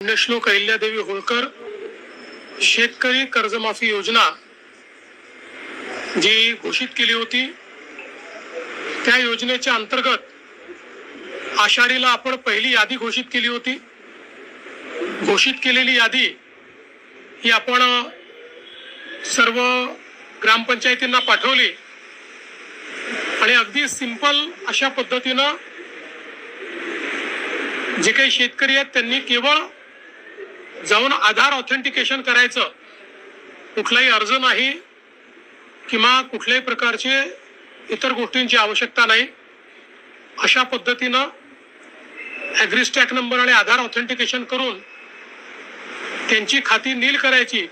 पुण्यश्लोक अहिल्यादेवी होळकर शेतकरी कर्जमाफी योजना जी घोषित केली होती, त्या योजनेच्या अंतर्गत आषाढीला आपण पहिली यादी घोषित केली होती। घोषित केलेली यादी ही आपण सर्व ग्रामपंचायतींना पाठवली आणि अगदी सिंपल अशा पद्धतीनं जे काही शेतकरी आहेत त्यांनी केवळ जाऊन आधार ऑथेंटिकेशन करायचं, कुठलाही अर्ज नाही किंवा कुठल्याही प्रकारचे इतर गोष्टींची आवश्यकता नाही। अशा पद्धतीनं ॲग्रीस्टॅक नंबर आणि आधार ऑथेंटिकेशन करून त्यांची खाती नील करायची,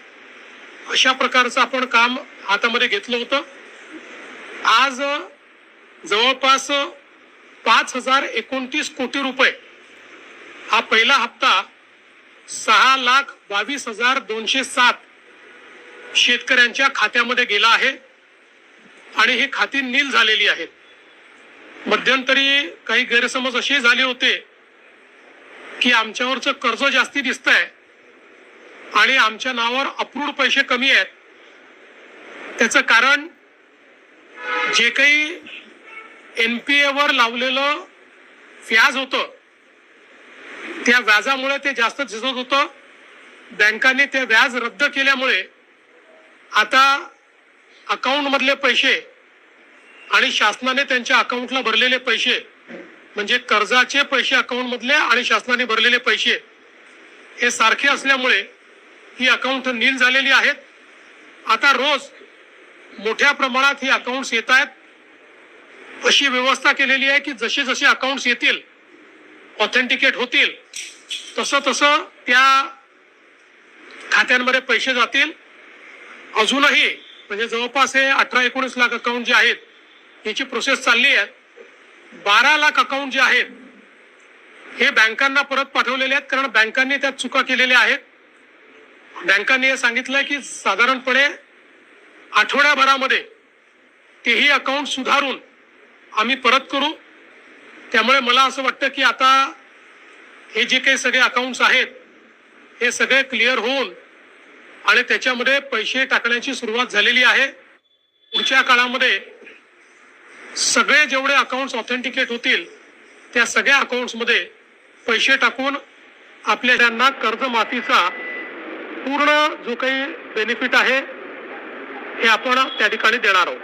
अशा प्रकारचं आपण काम हातामध्ये घेतलं होतं। आज जवळपास 5029 कोटी रुपये हा पहिला हप्ता 6,22,207 शेतकऱ्यांच्या खात्यामध्ये गेला आहे आणि ही खाती नील झालेली आहेत। मध्यंतरी काही गैरसमज असे झाले होते की आमच्यावरचं कर्ज जास्ती दिसतंय आणि आमच्या नावावर अप्रूव्ड पैसे कमी आहेत। त्याचं कारण जे काही NPA वर लावलेलं व्याज होतं, त्या व्याजामुळे ते जास्त दिसत होतं। बँकांनी ते व्याज रद्द केल्यामुळे आता अकाउंट मधले पैसे आणि शासनाने त्यांच्या अकाउंटला भरलेले पैसे, म्हणजे कर्जाचे पैसे अकाउंट मधले आणि शासनाने भरलेले पैसे हे सारखे असल्यामुळे ही अकाउंट नील झालेली आहेत। आता रोज मोठ्या प्रमाणात ही अकाउंट्स येत आहेत। अशी व्यवस्था केलेली आहे की जसे जसे अकाउंट्स येतील, ऑथेंटिकेट होतील, तसं तसं त्या खात्यांमध्ये पैसे जातील। अजूनही म्हणजे जवळपास हे 18-19 लाख अकाउंट जे आहेत याची प्रोसेस चालली आहे। 12 लाख अकाउंट जे आहेत हे बँकांना परत पाठवलेले आहेत, कारण बँकांनी त्यात चुका केलेल्या आहेत। बँकांनी हे सांगितलंय की साधारणपणे आठवड्याभरामध्ये तेही अकाउंट सुधारून आम्ही परत करू। त्यामुळे मला असं वाटतं की आता हे जे काही सगळे अकाउंट्स आहेत हे सगळे क्लिअर होऊन आणि त्याच्यामध्ये पैसे टाकण्याची सुरुवात झालेली आहे। पुढच्या काळामध्ये सगळे जेवढे अकाउंट्स ऑथेंटिकेट होतील त्या सगळ्या अकाउंट्समध्ये पैसे टाकून आपल्या त्यांना कर्जमाफीचा पूर्ण जो काही बेनिफिट आहे हे आपण त्या ठिकाणी देणार आहोत।